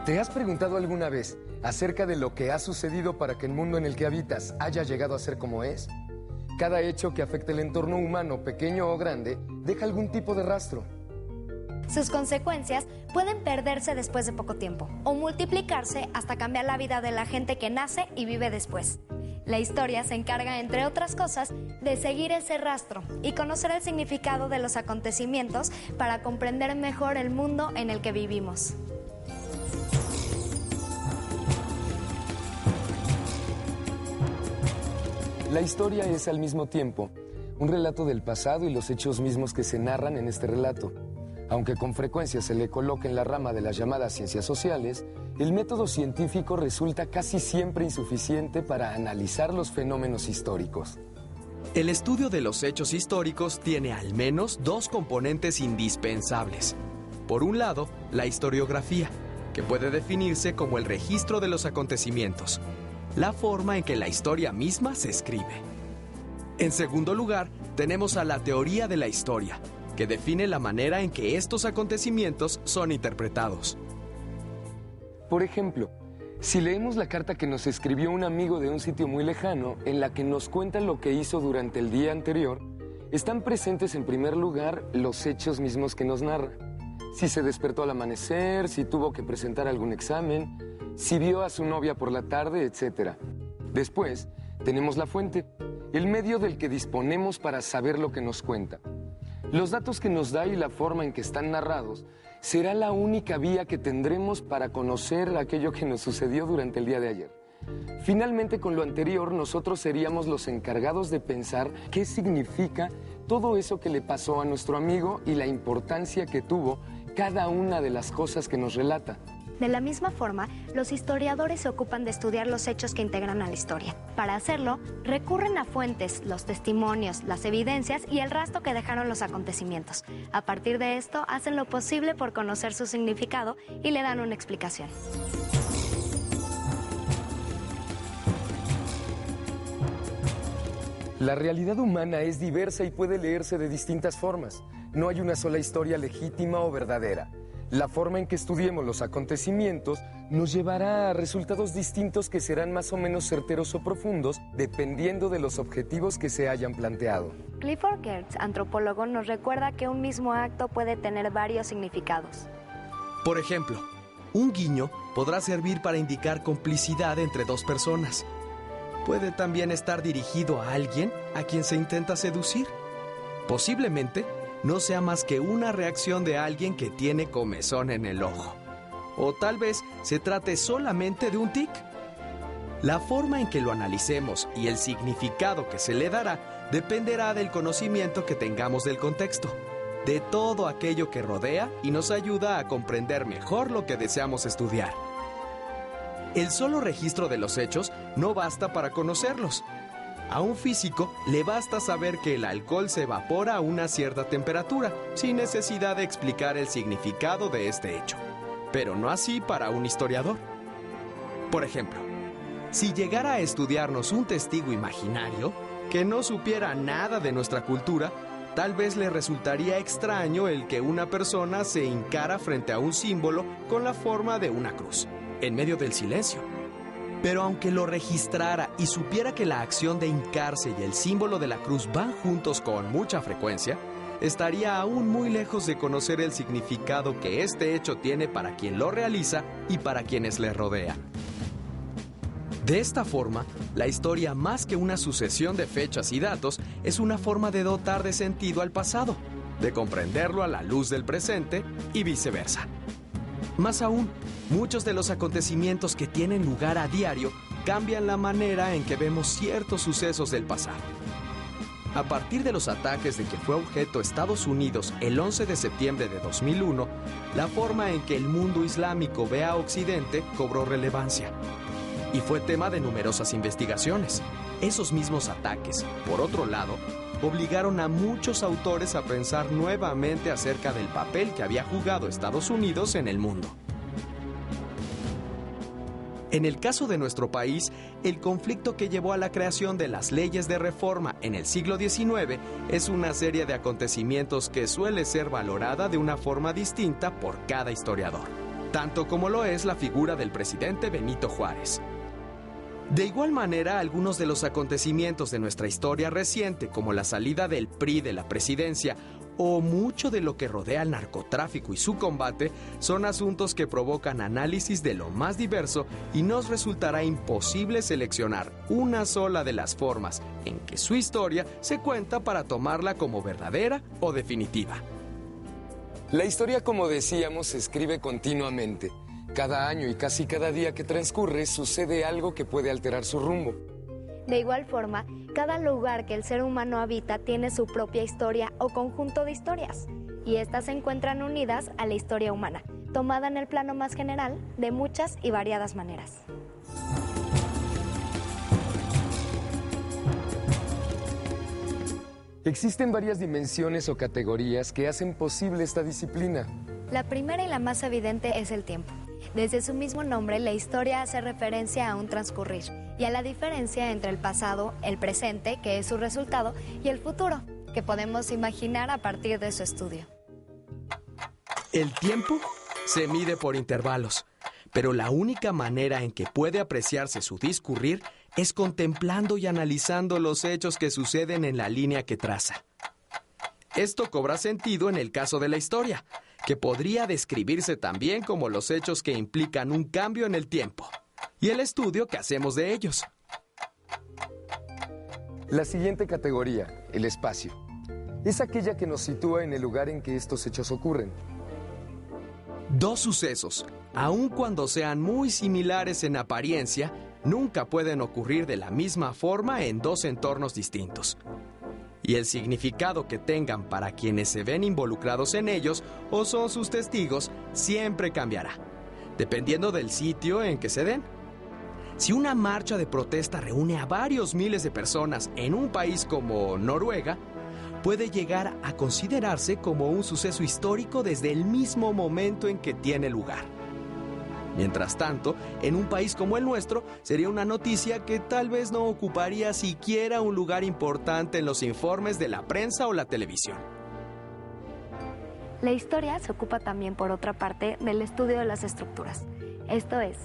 ¿Te has preguntado alguna vez acerca de lo que ha sucedido para que el mundo en el que habitas haya llegado a ser como es? Cada hecho que afecta el entorno humano, pequeño o grande, deja algún tipo de rastro. Sus consecuencias pueden perderse después de poco tiempo o multiplicarse hasta cambiar la vida de la gente que nace y vive después. La historia se encarga, entre otras cosas, de seguir ese rastro y conocer el significado de los acontecimientos para comprender mejor el mundo en el que vivimos. La historia es al mismo tiempo un relato del pasado y los hechos mismos que se narran en este relato. Aunque con frecuencia se le coloca en la rama de las llamadas ciencias sociales, el método científico resulta casi siempre insuficiente para analizar los fenómenos históricos. El estudio de los hechos históricos tiene al menos dos componentes indispensables. Por un lado, la historiografía, que puede definirse como el registro de los acontecimientos, la forma en que la historia misma se escribe. En segundo lugar, tenemos a la teoría de la historia, que define la manera en que estos acontecimientos son interpretados. Por ejemplo, si leemos la carta que nos escribió un amigo de un sitio muy lejano, en la que nos cuenta lo que hizo durante el día anterior, están presentes en primer lugar los hechos mismos que nos narra. Si se despertó al amanecer, si tuvo que presentar algún examen, si vio a su novia por la tarde, etc. Después, tenemos la fuente, el medio del que disponemos para saber lo que nos cuenta. Los datos que nos da y la forma en que están narrados será la única vía que tendremos para conocer aquello que nos sucedió durante el día de ayer. Finalmente, con lo anterior, nosotros seríamos los encargados de pensar qué significa todo eso que le pasó a nuestro amigo y la importancia que tuvo cada una de las cosas que nos relata. De la misma forma, los historiadores se ocupan de estudiar los hechos que integran a la historia. Para hacerlo, recurren a fuentes, los testimonios, las evidencias y el rastro que dejaron los acontecimientos. A partir de esto, hacen lo posible por conocer su significado y le dan una explicación. La realidad humana es diversa y puede leerse de distintas formas. No hay una sola historia legítima o verdadera. La forma en que estudiemos los acontecimientos nos llevará a resultados distintos que serán más o menos certeros o profundos, dependiendo de los objetivos que se hayan planteado. Clifford Geertz, antropólogo, nos recuerda que un mismo acto puede tener varios significados. Por ejemplo, un guiño podrá servir para indicar complicidad entre dos personas. Puede también estar dirigido a alguien a quien se intenta seducir. Posiblemente no sea más que una reacción de alguien que tiene comezón en el ojo. O tal vez se trate solamente de un tic. La forma en que lo analicemos y el significado que se le dará dependerá del conocimiento que tengamos del contexto, de todo aquello que rodea y nos ayuda a comprender mejor lo que deseamos estudiar. El solo registro de los hechos no basta para conocerlos. A un físico le basta saber que el alcohol se evapora a una cierta temperatura, sin necesidad de explicar el significado de este hecho. Pero no así para un historiador. Por ejemplo, si llegara a estudiarnos un testigo imaginario que no supiera nada de nuestra cultura, tal vez le resultaría extraño el que una persona se hincara frente a un símbolo con la forma de una cruz, en medio del silencio. Pero aunque lo registrara y supiera que la acción de hincarse y el símbolo de la cruz van juntos con mucha frecuencia, estaría aún muy lejos de conocer el significado que este hecho tiene para quien lo realiza y para quienes le rodean. De esta forma, la historia, más que una sucesión de fechas y datos, es una forma de dotar de sentido al pasado, de comprenderlo a la luz del presente y viceversa. Más aún, muchos de los acontecimientos que tienen lugar a diario cambian la manera en que vemos ciertos sucesos del pasado. A partir de los ataques de que fue objeto Estados Unidos el 11 de septiembre de 2001, la forma en que el mundo islámico ve a Occidente cobró relevancia y fue tema de numerosas investigaciones. Esos mismos ataques, por otro lado, obligaron a muchos autores a pensar nuevamente acerca del papel que había jugado Estados Unidos en el mundo. En el caso de nuestro país, el conflicto que llevó a la creación de las leyes de reforma en el siglo XIX es una serie de acontecimientos que suele ser valorada de una forma distinta por cada historiador. tanto como lo es la figura del presidente Benito Juárez. De igual manera, algunos de los acontecimientos de nuestra historia reciente, como la salida del PRI de la presidencia o mucho de lo que rodea al narcotráfico y su combate, son asuntos que provocan análisis de lo más diverso y nos resultará imposible seleccionar una sola de las formas en que su historia se cuenta para tomarla como verdadera o definitiva. La historia, como decíamos, se escribe continuamente. Cada año y casi cada día que transcurre sucede algo que puede alterar su rumbo. De igual forma, cada lugar que el ser humano habita tiene su propia historia o conjunto de historias, y estas se encuentran unidas a la historia humana, tomada en el plano más general de muchas y variadas maneras. Existen varias dimensiones o categorías que hacen posible esta disciplina. La primera y la más evidente es el tiempo. Desde su mismo nombre, la historia hace referencia a un transcurrir y a la diferencia entre el pasado, el presente, que es su resultado, y el futuro, que podemos imaginar a partir de su estudio. El tiempo se mide por intervalos, pero la única manera en que puede apreciarse su discurrir es contemplando y analizando los hechos que suceden en la línea que traza. Esto cobra sentido en el caso de la historia, que podría describirse también como los hechos que implican un cambio en el tiempo, y el estudio que hacemos de ellos. La siguiente categoría, el espacio, es aquella que nos sitúa en el lugar en que estos hechos ocurren. Dos sucesos, aun cuando sean muy similares en apariencia, nunca pueden ocurrir de la misma forma en dos entornos distintos. Y el significado que tengan para quienes se ven involucrados en ellos o son sus testigos siempre cambiará, dependiendo del sitio en que se den. Si una marcha de protesta reúne a varios miles de personas en un país como Noruega, puede llegar a considerarse como un suceso histórico desde el mismo momento en que tiene lugar. Mientras tanto, en un país como el nuestro, sería una noticia que tal vez no ocuparía siquiera un lugar importante en los informes de la prensa o la televisión. La historia se ocupa también, por otra parte, del estudio de las estructuras. Esto es,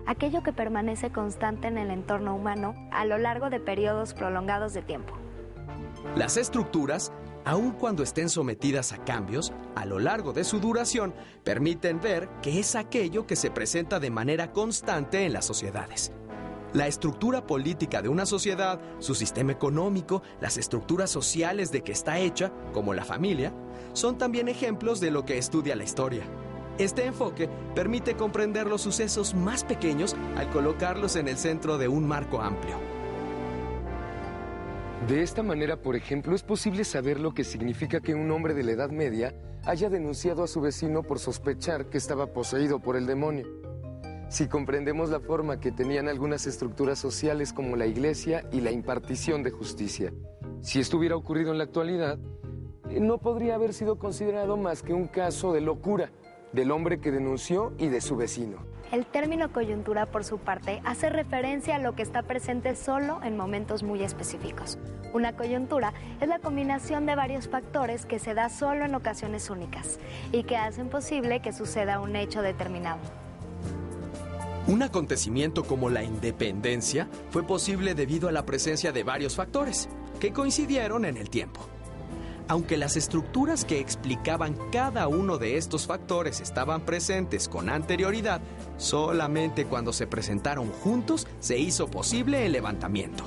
aquello que permanece constante en el entorno humano a lo largo de periodos prolongados de tiempo. Las estructuras, aun cuando estén sometidas a cambios, a lo largo de su duración, permiten ver que es aquello que se presenta de manera constante en las sociedades. La estructura política de una sociedad, su sistema económico, las estructuras sociales de que está hecha, como la familia, son también ejemplos de lo que estudia la historia. Este enfoque permite comprender los sucesos más pequeños al colocarlos en el centro de un marco amplio. De esta manera, por ejemplo, es posible saber lo que significa que un hombre de la Edad Media haya denunciado a su vecino por sospechar que estaba poseído por el demonio. Si comprendemos la forma que tenían algunas estructuras sociales como la iglesia y la impartición de justicia, si esto hubiera ocurrido en la actualidad, no podría haber sido considerado más que un caso de locura del hombre que denunció y de su vecino. El término coyuntura, por su parte, hace referencia a lo que está presente solo en momentos muy específicos. Una coyuntura es la combinación de varios factores que se da solo en ocasiones únicas y que hacen posible que suceda un hecho determinado. Un acontecimiento como la independencia fue posible debido a la presencia de varios factores que coincidieron en el tiempo. Aunque las estructuras que explicaban cada uno de estos factores estaban presentes con anterioridad, solamente cuando se presentaron juntos se hizo posible el levantamiento.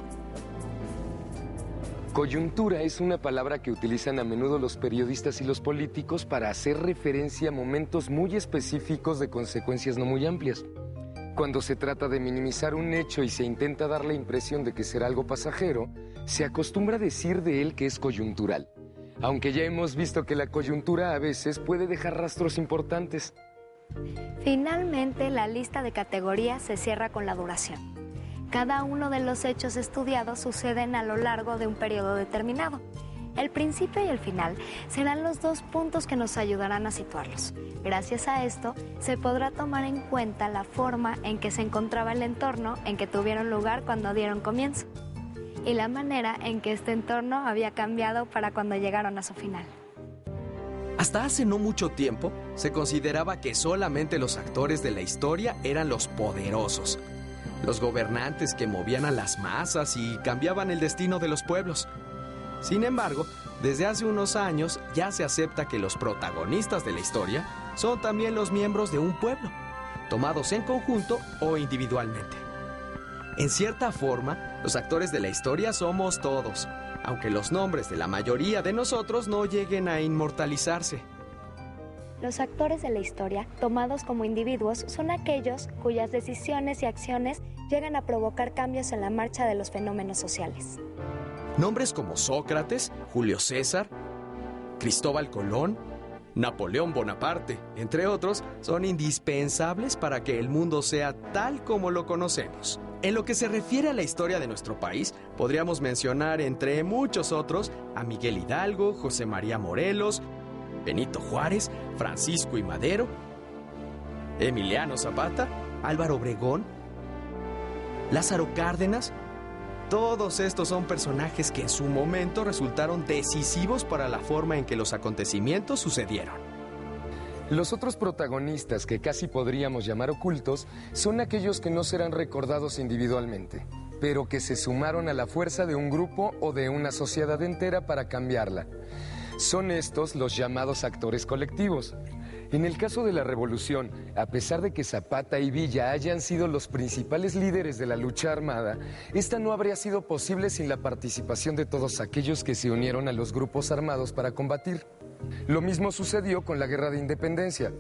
Coyuntura es una palabra que utilizan a menudo los periodistas y los políticos para hacer referencia a momentos muy específicos de consecuencias no muy amplias. Cuando se trata de minimizar un hecho y se intenta dar la impresión de que será algo pasajero, se acostumbra a decir de él que es coyuntural. Aunque ya hemos visto que la coyuntura a veces puede dejar rastros importantes. Finalmente, la lista de categorías se cierra con la duración. Cada uno de los hechos estudiados suceden a lo largo de un periodo determinado. El principio y el final serán los dos puntos que nos ayudarán a situarlos. Gracias a esto, se podrá tomar en cuenta la forma en que se encontraba el entorno en que tuvieron lugar cuando dieron comienzo, y la manera en que este entorno había cambiado para cuando llegaron a su final. Hasta hace no mucho tiempo, se consideraba que solamente los actores de la historia eran los poderosos, los gobernantes que movían a las masas y cambiaban el destino de los pueblos. Sin embargo, desde hace unos años ya se acepta que los protagonistas de la historia son también los miembros de un pueblo, tomados en conjunto o individualmente. En cierta forma, los actores de la historia somos todos, aunque los nombres de la mayoría de nosotros no lleguen a inmortalizarse. Los actores de la historia, tomados como individuos, son aquellos cuyas decisiones y acciones llegan a provocar cambios en la marcha de los fenómenos sociales. Nombres como Sócrates, Julio César, Cristóbal Colón, Napoleón Bonaparte, entre otros, son indispensables para que el mundo sea tal como lo conocemos. En lo que se refiere a la historia de nuestro país, podríamos mencionar, entre muchos otros, a Miguel Hidalgo, José María Morelos, Benito Juárez, Francisco I. Madero, Emiliano Zapata, Álvaro Obregón, Lázaro Cárdenas. Todos estos son personajes que en su momento resultaron decisivos para la forma en que los acontecimientos sucedieron. Los otros protagonistas, que casi podríamos llamar ocultos, son aquellos que no serán recordados individualmente, pero que se sumaron a la fuerza de un grupo o de una sociedad entera para cambiarla. Son estos los llamados actores colectivos. En el caso de la Revolución, a pesar de que Zapata y Villa hayan sido los principales líderes de la lucha armada, esta no habría sido posible sin la participación de todos aquellos que se unieron a los grupos armados para combatir. Lo mismo sucedió con la Guerra de Independencia,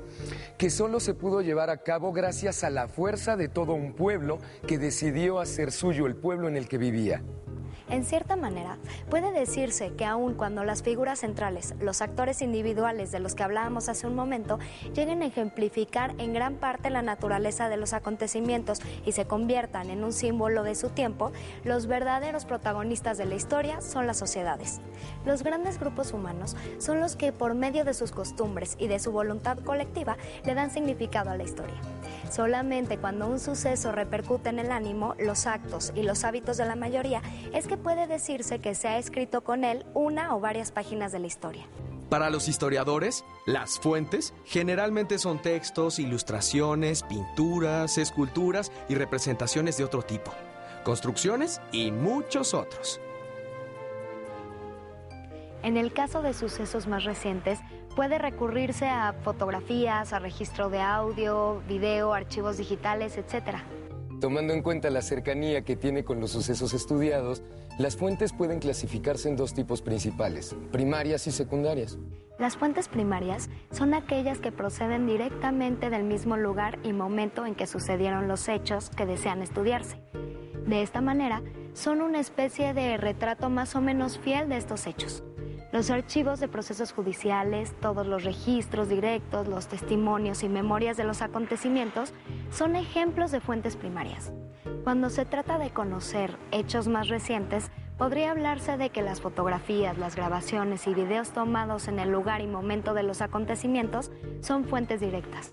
que solo se pudo llevar a cabo gracias a la fuerza de todo un pueblo que decidió hacer suyo el pueblo en el que vivía. En cierta manera, puede decirse que aun cuando las figuras centrales, los actores individuales de los que hablábamos hace un momento, lleguen a ejemplificar en gran parte la naturaleza de los acontecimientos y se conviertan en un símbolo de su tiempo, los verdaderos protagonistas de la historia son las sociedades. Los grandes grupos humanos son los que, por medio de sus costumbres y de su voluntad colectiva, le dan significado a la historia. Solamente cuando un suceso repercute en el ánimo, los actos y los hábitos de la mayoría, es que puede decirse que se ha escrito con él una o varias páginas de la historia. Para los historiadores, las fuentes generalmente son textos, ilustraciones, pinturas, esculturas y representaciones de otro tipo, construcciones y muchos otros. En el caso de sucesos más recientes, puede recurrirse a fotografías, a registro de audio, video, archivos digitales, etc. Tomando en cuenta la cercanía que tiene con los sucesos estudiados, las fuentes pueden clasificarse en dos tipos principales, primarias y secundarias. Las fuentes primarias son aquellas que proceden directamente del mismo lugar y momento en que sucedieron los hechos que desean estudiarse. De esta manera, son una especie de retrato más o menos fiel de estos hechos. Los archivos de procesos judiciales, todos los registros directos, los testimonios y memorias de los acontecimientos son ejemplos de fuentes primarias. Cuando se trata de conocer hechos más recientes, podría hablarse de que las fotografías, las grabaciones y videos tomados en el lugar y momento de los acontecimientos son fuentes directas.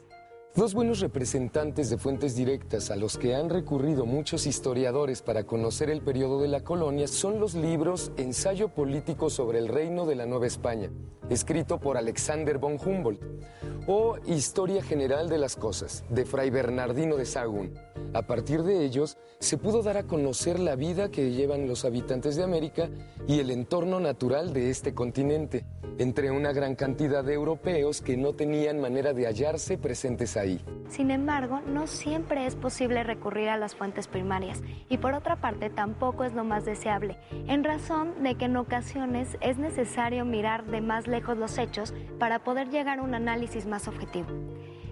Dos buenos representantes de fuentes directas a los que han recurrido muchos historiadores para conocer el periodo de la colonia son los libros Ensayo político sobre el reino de la Nueva España, escrito por Alexander von Humboldt, o Historia general de las cosas, de Fray Bernardino de Sahagún. A partir de ellos, se pudo dar a conocer la vida que llevan los habitantes de América y el entorno natural de este continente, entre una gran cantidad de europeos que no tenían manera de hallarse presentes ahí. Sin embargo, no siempre es posible recurrir a las fuentes primarias y por otra parte tampoco es lo más deseable, en razón de que en ocasiones es necesario mirar de más lejos los hechos para poder llegar a un análisis más objetivo.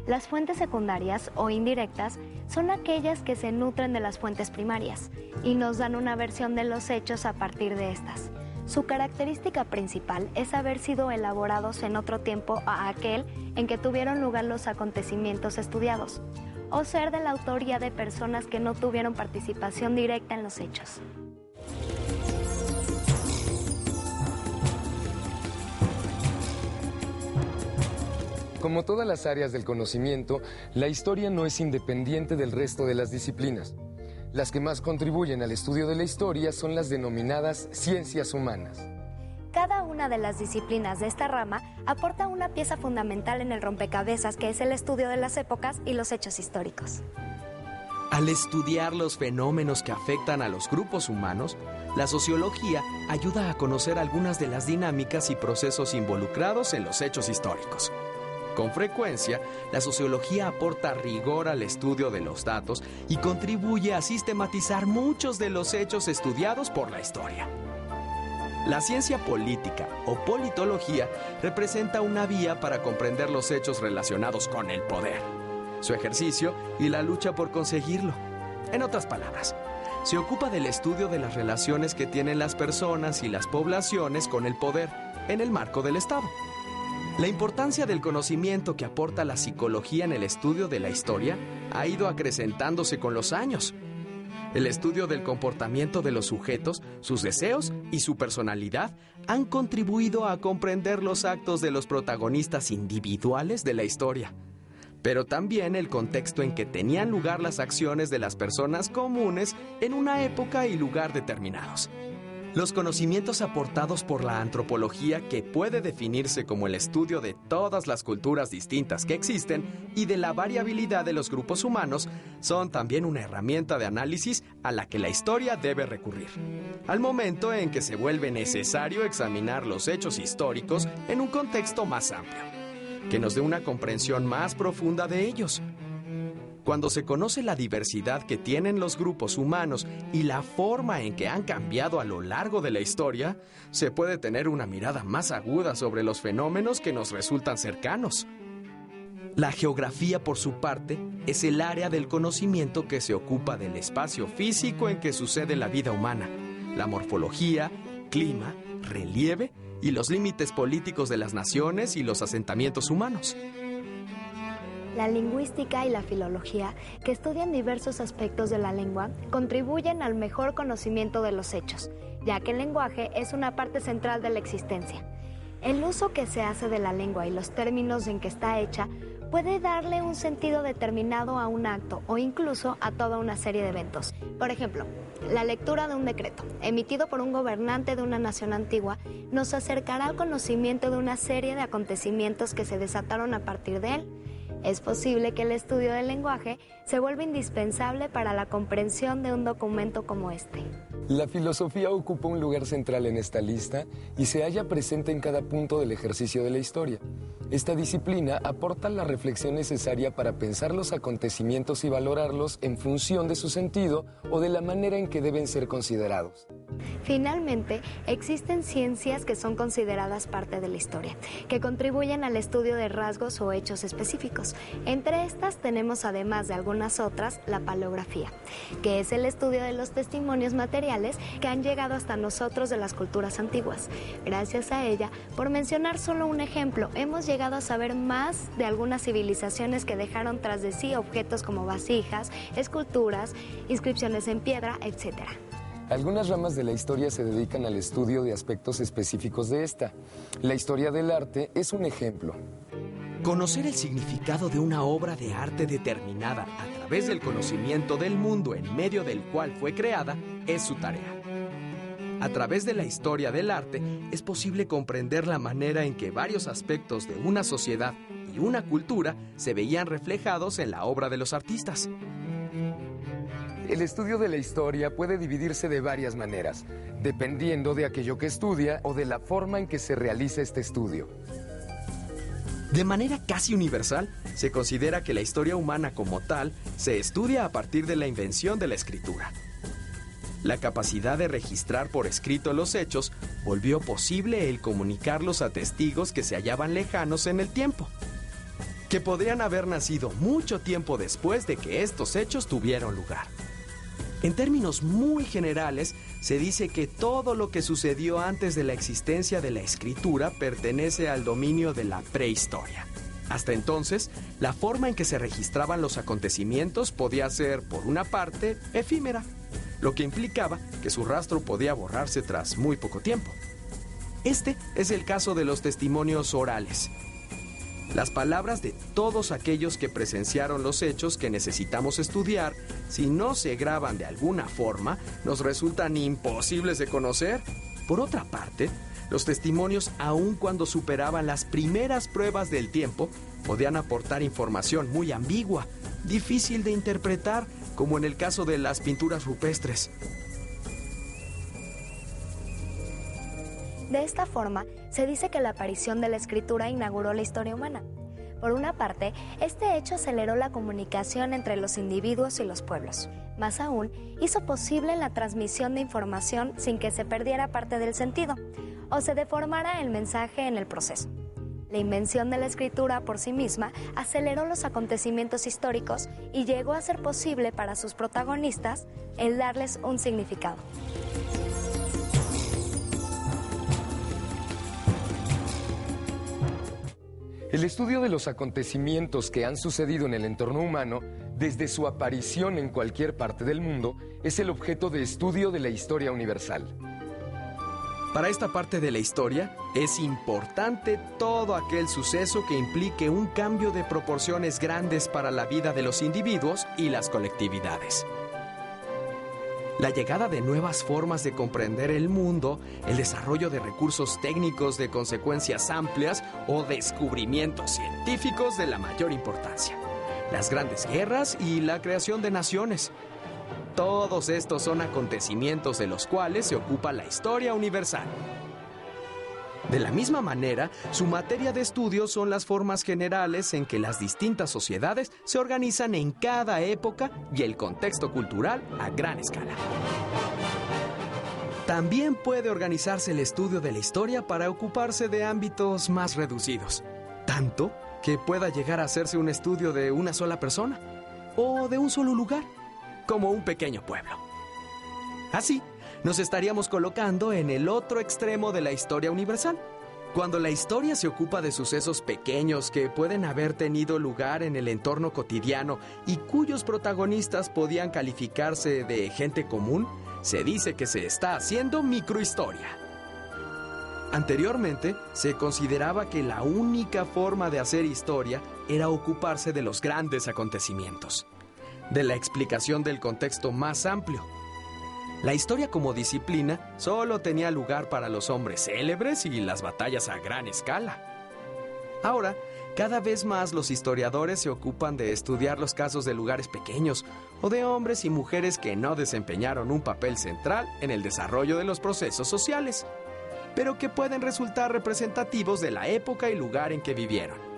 Las fuentes secundarias o indirectas son aquellas que se nutren de las fuentes primarias y nos dan una versión de los hechos a partir de estas. Su característica principal es haber sido elaborados en otro tiempo a aquel en que tuvieron lugar los acontecimientos estudiados, o ser de la autoría de personas que no tuvieron participación directa en los hechos. Como todas las áreas del conocimiento, la historia no es independiente del resto de las disciplinas. Las que más contribuyen al estudio de la historia son las denominadas ciencias humanas. Cada una una de las disciplinas de esta rama aporta una pieza fundamental en el rompecabezas que es el estudio de las épocas y los hechos históricos. Al estudiar los fenómenos que afectan a los grupos humanos, la sociología ayuda a conocer algunas de las dinámicas y procesos involucrados en los hechos históricos. Con frecuencia, la sociología aporta rigor al estudio de los datos y contribuye a sistematizar muchos de los hechos estudiados por la historia. La ciencia política o politología representa una vía para comprender los hechos relacionados con el poder, su ejercicio y la lucha por conseguirlo. En otras palabras, se ocupa del estudio de las relaciones que tienen las personas y las poblaciones con el poder en el marco del Estado. La importancia del conocimiento que aporta la psicología en el estudio de la historia ha ido acrecentándose con los años. El estudio del comportamiento de los sujetos, sus deseos y su personalidad han contribuido a comprender los actos de los protagonistas individuales de la historia, pero también el contexto en que tenían lugar las acciones de las personas comunes en una época y lugar determinados. Los conocimientos aportados por la antropología, que puede definirse como el estudio de todas las culturas distintas que existen y de la variabilidad de los grupos humanos, son también una herramienta de análisis a la que la historia debe recurrir, al momento en que se vuelve necesario examinar los hechos históricos en un contexto más amplio, que nos dé una comprensión más profunda de ellos. Cuando se conoce la diversidad que tienen los grupos humanos y la forma en que han cambiado a lo largo de la historia, se puede tener una mirada más aguda sobre los fenómenos que nos resultan cercanos. La geografía, por su parte, es el área del conocimiento que se ocupa del espacio físico en que sucede la vida humana, la morfología, clima, relieve y los límites políticos de las naciones y los asentamientos humanos. La lingüística y la filología, que estudian diversos aspectos de la lengua, contribuyen al mejor conocimiento de los hechos, ya que el lenguaje es una parte central de la existencia. El uso que se hace de la lengua y los términos en que está hecha puede darle un sentido determinado a un acto o incluso a toda una serie de eventos. Por ejemplo, la lectura de un decreto emitido por un gobernante de una nación antigua nos acercará al conocimiento de una serie de acontecimientos que se desataron a partir de él. Es posible que el estudio del lenguaje se vuelva indispensable para la comprensión de un documento como este. La filosofía ocupa un lugar central en esta lista y se halla presente en cada punto del ejercicio de la historia. Esta disciplina aporta la reflexión necesaria para pensar los acontecimientos y valorarlos en función de su sentido o de la manera en que deben ser considerados. Finalmente, existen ciencias que son consideradas parte de la historia, que contribuyen al estudio de rasgos o hechos específicos. Entre estas tenemos, además de algunas otras, la paleografía, que es el estudio de los testimonios materiales que han llegado hasta nosotros de las culturas antiguas. Gracias a ella, por mencionar solo un ejemplo, hemos llegado a saber más de algunas civilizaciones que dejaron tras de sí objetos como vasijas, esculturas, inscripciones en piedra, etc. Algunas ramas de la historia se dedican al estudio de aspectos específicos de esta. La historia del arte es un ejemplo. Conocer el significado de una obra de arte determinada a través del conocimiento del mundo en medio del cual fue creada es su tarea. A través de la historia del arte es posible comprender la manera en que varios aspectos de una sociedad y una cultura se veían reflejados en la obra de los artistas. El estudio de la historia puede dividirse de varias maneras, dependiendo de aquello que estudia o de la forma en que se realiza este estudio. De manera casi universal, se considera que la historia humana como tal se estudia a partir de la invención de la escritura. La capacidad de registrar por escrito los hechos volvió posible el comunicarlos a testigos que se hallaban lejanos en el tiempo, que podrían haber nacido mucho tiempo después de que estos hechos tuvieron lugar. En términos muy generales, se dice que todo lo que sucedió antes de la existencia de la escritura pertenece al dominio de la prehistoria. Hasta entonces, la forma en que se registraban los acontecimientos podía ser, por una parte, efímera, lo que implicaba que su rastro podía borrarse tras muy poco tiempo. Este es el caso de los testimonios orales. Las palabras de todos aquellos que presenciaron los hechos que necesitamos estudiar, si no se graban de alguna forma, nos resultan imposibles de conocer. Por otra parte, Los testimonios, aun cuando superaban las primeras pruebas del tiempo, podían aportar información muy ambigua, difícil de interpretar, como en el caso de las pinturas rupestres. De esta forma, se dice que la aparición de la escritura inauguró la historia humana. Por una parte, este hecho aceleró la comunicación entre los individuos y los pueblos. Más aún, hizo posible la transmisión de información sin que se perdiera parte del sentido o se deformara el mensaje en el proceso. La invención de la escritura por sí misma aceleró los acontecimientos históricos y llegó a ser posible para sus protagonistas el darles un significado. El estudio de los acontecimientos que han sucedido en el entorno humano, desde su aparición en cualquier parte del mundo, es el objeto de estudio de la historia universal. Para esta parte de la historia, es importante todo aquel suceso que implique un cambio de proporciones grandes para la vida de los individuos y las colectividades. La llegada de nuevas formas de comprender el mundo, el desarrollo de recursos técnicos de consecuencias amplias o descubrimientos científicos de la mayor importancia, las grandes guerras y la creación de naciones. Todos estos son acontecimientos de los cuales se ocupa la historia universal. De la misma manera, su materia de estudio son las formas generales en que las distintas sociedades se organizan en cada época y el contexto cultural a gran escala. También puede organizarse el estudio de la historia para ocuparse de ámbitos más reducidos, tanto que pueda llegar a hacerse un estudio de una sola persona o de un solo lugar, como un pequeño pueblo. Así, nos estaríamos colocando en el otro extremo de la historia universal, cuando la historia se ocupa de sucesos pequeños que pueden haber tenido lugar en el entorno cotidiano y cuyos protagonistas podían calificarse de gente común. Se dice que se está haciendo microhistoria. Anteriormente, se consideraba que la única forma de hacer historia era ocuparse de los grandes acontecimientos, de la explicación del contexto más amplio. La historia como disciplina solo tenía lugar para los hombres célebres y las batallas a gran escala. Ahora, cada vez más los historiadores se ocupan de estudiar los casos de lugares pequeños o de hombres y mujeres que no desempeñaron un papel central en el desarrollo de los procesos sociales, pero que pueden resultar representativos de la época y lugar en que vivieron.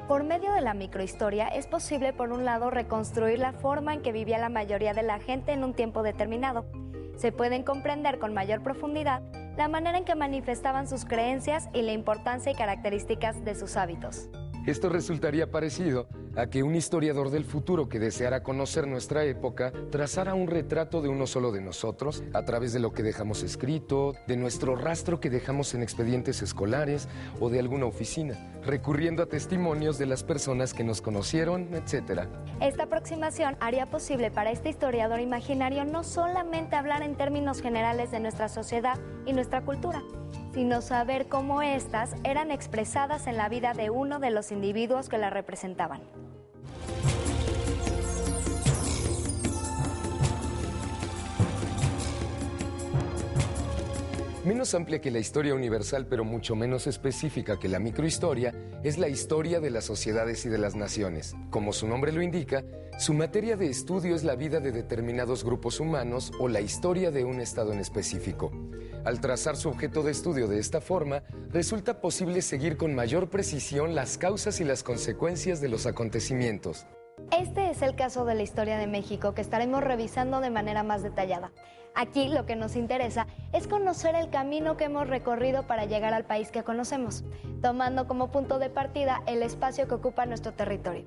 Por medio de la microhistoria es posible, por un lado, reconstruir la forma en que vivía la mayoría de la gente en un tiempo determinado. Se pueden comprender con mayor profundidad la manera en que manifestaban sus creencias y la importancia y características de sus hábitos. Esto resultaría parecido a que un historiador del futuro que deseara conocer nuestra época trazara un retrato de uno solo de nosotros a través de lo que dejamos escrito, de nuestro rastro que dejamos en expedientes escolares o de alguna oficina, recurriendo a testimonios de las personas que nos conocieron, etc. Esta aproximación haría posible para este historiador imaginario no solamente hablar en términos generales de nuestra sociedad y nuestra cultura, sino saber cómo éstas eran expresadas en la vida de uno de los individuos que la representaban. Menos amplia que la historia universal, pero mucho menos específica que la microhistoria, es la historia de las sociedades y de las naciones. Como su nombre lo indica, su materia de estudio es la vida de determinados grupos humanos o la historia de un estado en específico. Al trazar su objeto de estudio de esta forma, resulta posible seguir con mayor precisión las causas y las consecuencias de los acontecimientos. Este es el caso de la historia de México que estaremos revisando de manera más detallada. Aquí lo que nos interesa es conocer el camino que hemos recorrido para llegar al país que conocemos, tomando como punto de partida el espacio que ocupa nuestro territorio.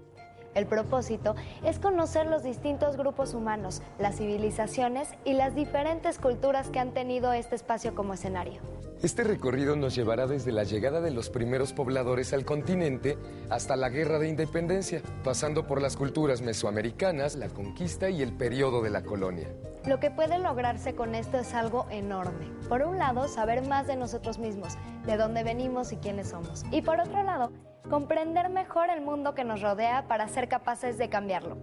El propósito es conocer los distintos grupos humanos, las civilizaciones y las diferentes culturas que han tenido este espacio como escenario. Este recorrido nos llevará desde la llegada de los primeros pobladores al continente hasta la Guerra de Independencia, pasando por las culturas mesoamericanas, la conquista y el periodo de la colonia. Lo que puede lograrse con esto es algo enorme. Por un lado, saber más de nosotros mismos, de dónde venimos y quiénes somos. Y por otro lado, comprender mejor el mundo que nos rodea para ser capaces de cambiarlo.